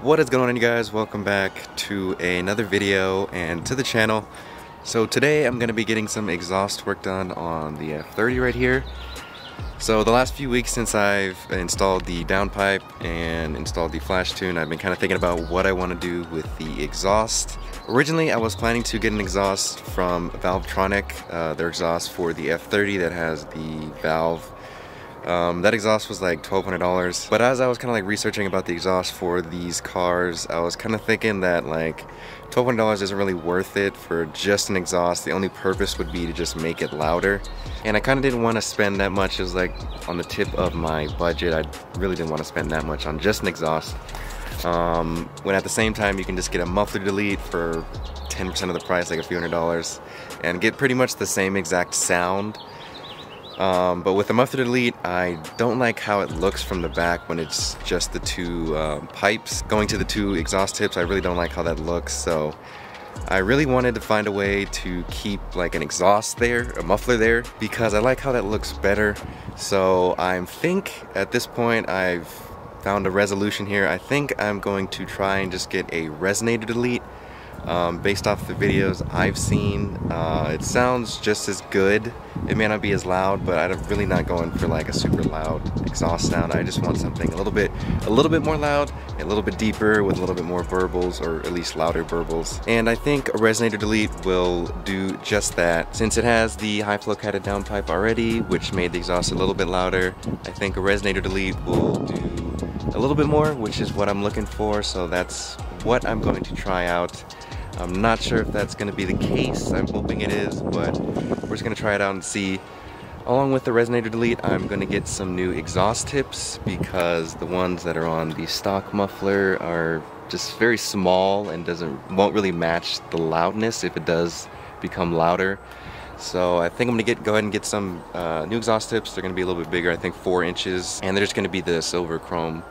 What is going on, you guys? Welcome back to another video and to the channel. So today I'm going to be getting some exhaust work done on the F30 right here. So the last few weeks since I've installed the downpipe and installed the flash tune, I've been kind of thinking about what I want to do with the exhaust. Originally I was planning to get an exhaust from Valvetronic, their exhaust for the F30 that has the valve. That exhaust was like $1,200, but as I was kind of like researching about the exhaust for these cars, I was kind of thinking that like $1,200 isn't really worth it for just an exhaust. The only purpose would be to just make it louder, and I kind of didn't want to spend that much. It was like on the tip of my budget. I really didn't want to spend that much on just an exhaust, when at the same time you can just get a muffler delete for 10% of the price, like a few $100s, and get pretty much the same exact sound. But with the muffler delete, I don't like how it looks from the back when it's just the two pipes going to the two exhaust tips. I really don't like how that looks, so I really wanted to find a way to keep like an exhaust there, a muffler there, because I like how that looks better. So I think at this point I've found a resolution here. I think I'm going to try and just get a Resonator delete. Based off the videos I've seen, it sounds just as good. It may not be as loud, but I'm really not going for like a super loud exhaust sound. I just want something a little bit more loud, a little bit deeper, with a little bit more burbles, or at least louder burbles. And I think a Resonator delete will do just that. Since it has the high flow catted downpipe already, which made the exhaust a little bit louder, I think a Resonator delete will do a little bit more, which is what I'm looking for. So that's what I'm going to try out. I'm not sure if that's going to be the case. I'm hoping it is, but we're just going to try it out and see. Along with the Resonator delete, I'm going to get some new exhaust tips, because the ones that are on the stock muffler are just very small and won't really match the loudness if it does become louder. So I think I'm going to go ahead and get some new exhaust tips. They're going to be a little bit bigger, I think 4 inches, and they're just going to be the silver chrome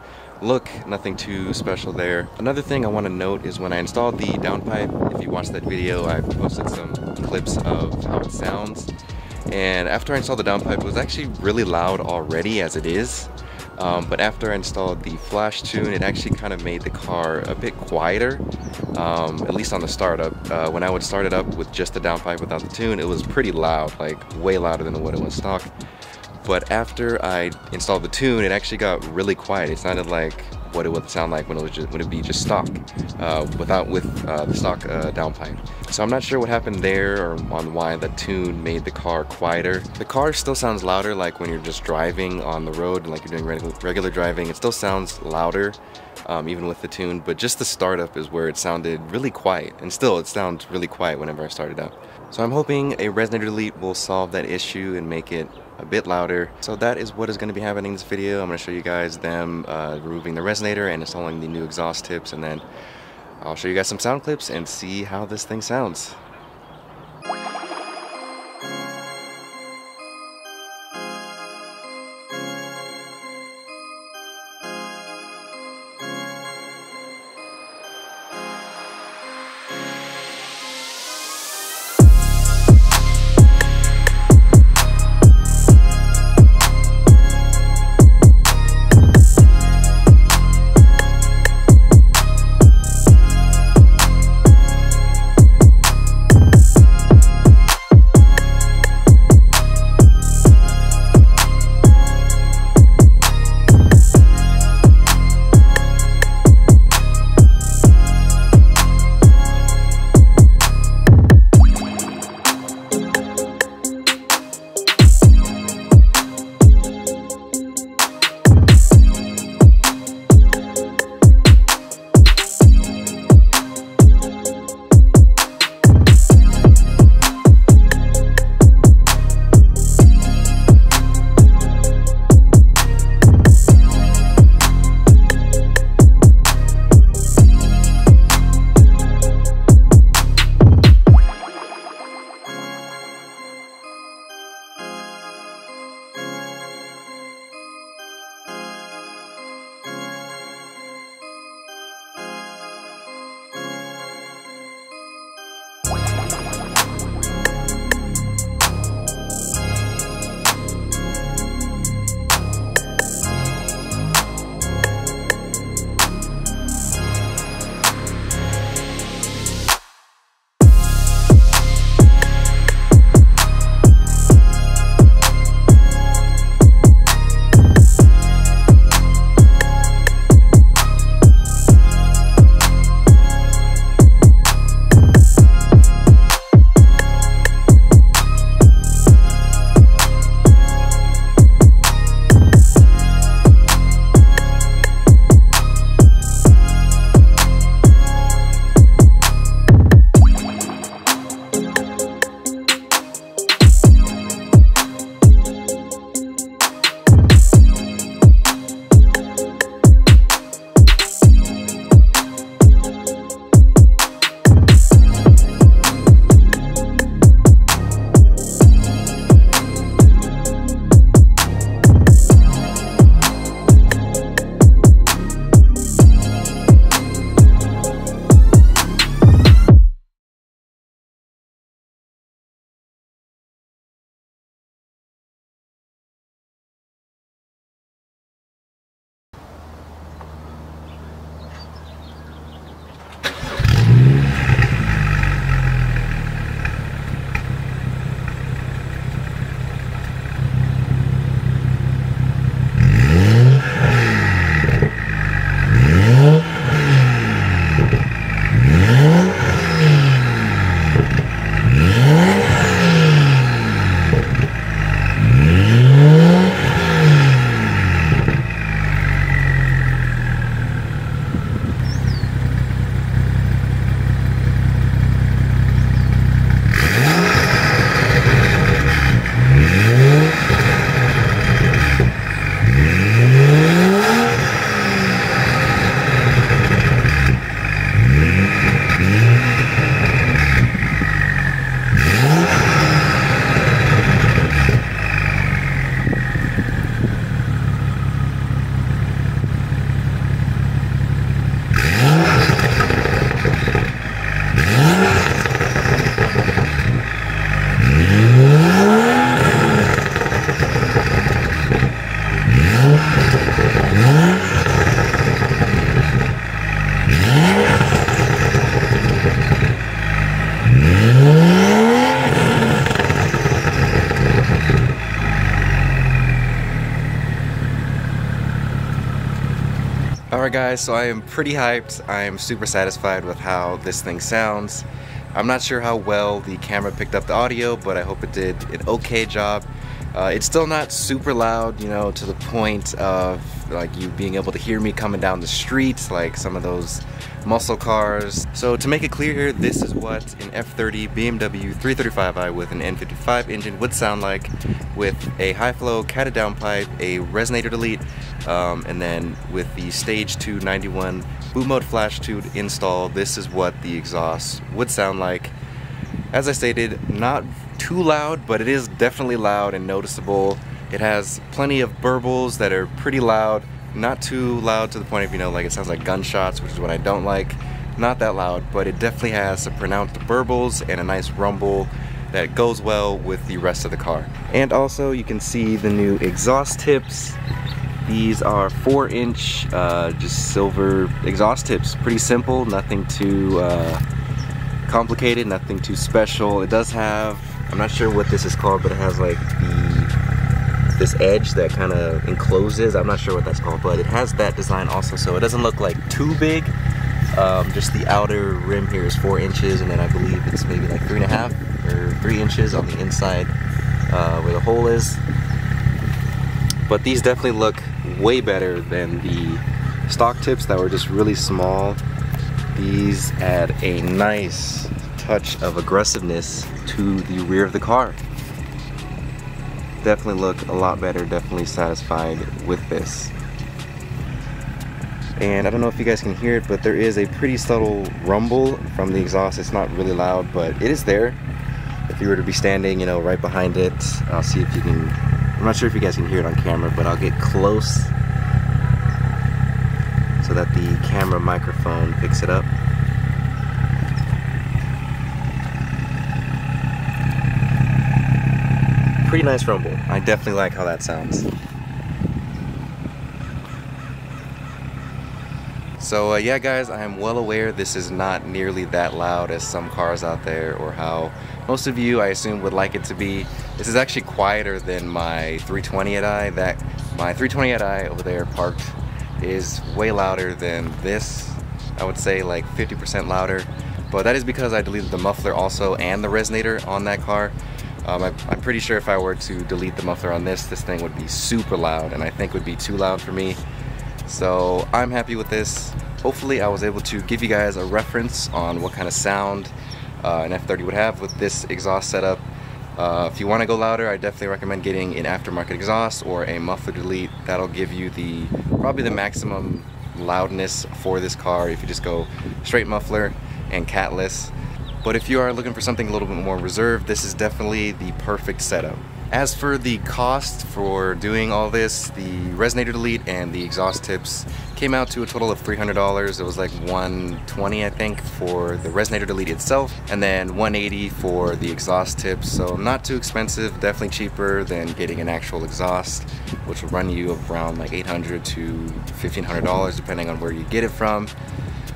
look, nothing too special there. Another thing I want to note is when I installed the downpipe, if you watched that video, I posted some clips of how it sounds. And after I installed the downpipe, it was actually really loud already as it is. But after I installed the flash tune, it actually kind of made the car a bit quieter, at least on the startup. When I would start it up with just the downpipe without the tune, it was pretty loud, like way louder than what it was stock. But after I installed the tune, it actually got really quiet. It sounded like what it would sound like when it would be just stock, with the stock downpipe. So I'm not sure what happened there, or on why the tune made the car quieter. The car still sounds louder, like when you're just driving on the road and like you're doing regular driving. It still sounds louder, even with the tune. But just the startup is where it sounded really quiet, and still it sounds really quiet whenever I start it up. So I'm hoping a Resonator delete will solve that issue and make it a bit louder. So that is what is going to be happening in this video. I'm going to show you guys them removing the Resonator and installing the new exhaust tips, and then I'll show you guys some sound clips and see how this thing sounds. Alright guys, so I am pretty hyped. I am super satisfied with how this thing sounds. I'm not sure how well the camera picked up the audio, but I hope it did an okay job. It's still not super loud, you know, to the point of like you being able to hear me coming down the street like some of those muscle cars. So to make it clear here, this is what an F30 BMW 335i with an N55 engine would sound like with a high flow cat downpipe, a resonator delete, and then with the Stage 291 boot mode flash tube installed. This is what the exhaust would sound like. As I stated, not too loud, but it is definitely loud and noticeable. It has plenty of burbles that are pretty loud, not too loud to the point of, you know, like it sounds like gunshots, which is what I don't like. Not that loud, but it definitely has some pronounced burbles and a nice rumble that goes well with the rest of the car. And also you can see the new exhaust tips. These are 4-inch just silver exhaust tips. Pretty simple, nothing too complicated, nothing too special. It does have, I'm not sure what this is called, but it has like this edge that kind of encloses. I'm not sure what that's called, but it has that design also, so it doesn't look like too big. Just the outer rim here is 4 inches, and then I believe it's maybe like 3.5 or 3 inches on the inside where the hole is. But these definitely look way better than the stock tips that were just really small. These add a nice touch of aggressiveness to the rear of the car. Definitely look a lot better, definitely satisfied with this. And I don't know if you guys can hear it, but there is a pretty subtle rumble from the exhaust. It's not really loud, but it is there. If you were to be standing, you know, right behind it, I'll see if you can, I'm not sure if you guys can hear it on camera, but I'll get close so that the camera microphone picks it up. Pretty nice rumble. I definitely like how that sounds. So yeah guys, I am well aware this is not nearly that loud as some cars out there, or how most of you I assume would like it to be. This is actually quieter than my 320i. My 320i over there parked is way louder than this. I would say like 50% louder, but that is because I deleted the muffler also and the resonator on that car. I'm pretty sure if I were to delete the muffler on this thing would be super loud, and I think would be too loud for me. So I'm happy with this. Hopefully I was able to give you guys a reference on what kind of sound an F30 would have with this exhaust setup. If you want to go louder, I definitely recommend getting an aftermarket exhaust or a muffler delete. That'll give you probably the maximum loudness for this car if you just go straight muffler and catless. But if you are looking for something a little bit more reserved, this is definitely the perfect setup. As for the cost for doing all this, the resonator delete and the exhaust tips came out to a total of $300. It was like $120 I think for the resonator delete itself, and then $180 for the exhaust tips. So not too expensive, definitely cheaper than getting an actual exhaust, which will run you around like $800 to $1,500 depending on where you get it from.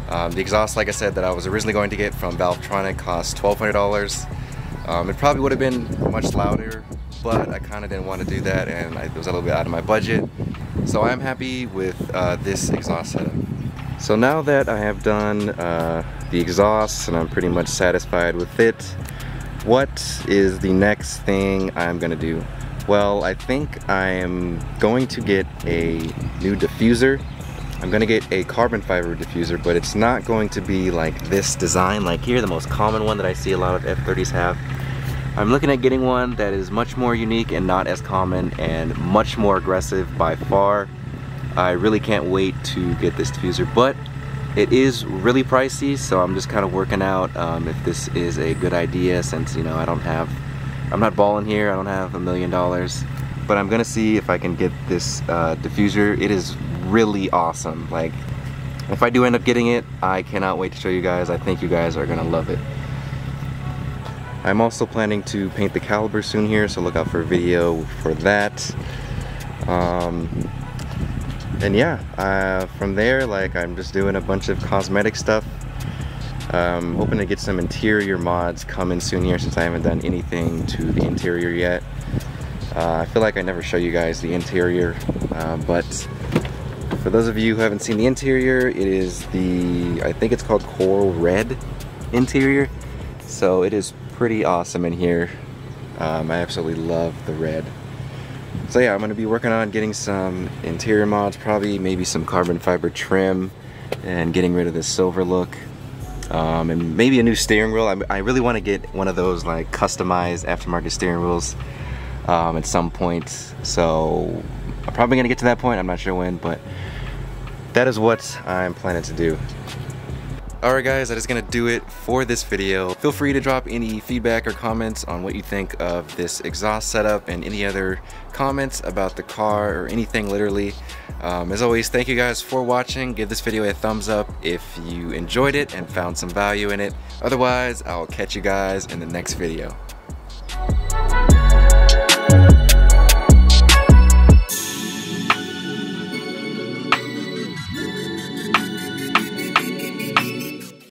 The exhaust, like I said, that I was originally going to get from Valvetronic cost $1,200. It probably would have been much louder, but I kind of didn't want to do that, and it was a little bit out of my budget. So I'm happy with this exhaust setup. So now that I have done the exhaust and I'm pretty much satisfied with it, what is the next thing I'm gonna do? Well, I think I am going to get a new diffuser. I'm gonna get a carbon fiber diffuser, but it's not going to be like this design, like here, the most common one that I see a lot of F30s have. I'm looking at getting one that is much more unique and not as common and much more aggressive by far. I really can't wait to get this diffuser, but it is really pricey, so I'm just kind of working out if this is a good idea, since, you know, I'm not balling here, I don't have $1 million, but I'm gonna see if I can get this diffuser. It is really awesome. Like, if I do end up getting it, I cannot wait to show you guys. I think you guys are gonna love it. I'm also planning to paint the caliper soon here, so look out for a video for that. And yeah, from there, like, I'm just doing a bunch of cosmetic stuff. Hoping to get some interior mods coming soon here, since I haven't done anything to the interior yet. I feel like I never show you guys the interior, but for those of you who haven't seen the interior, it is the, I think it's called Coral Red interior. So it is pretty awesome in here. I absolutely love the red. So yeah, I'm going to be working on getting some interior mods, probably maybe some carbon fiber trim, and getting rid of this silver look. And maybe a new steering wheel. I really want to get one of those like customized aftermarket steering wheels at some point. So I'm probably going to get to that point. I'm not sure when, but that is what I'm planning to do. Alright guys, that is going to do it for this video. Feel free to drop any feedback or comments on what you think of this exhaust setup and any other comments about the car or anything literally. As always, thank you guys for watching. Give this video a thumbs up if you enjoyed it and found some value in it. Otherwise, I'll catch you guys in the next video.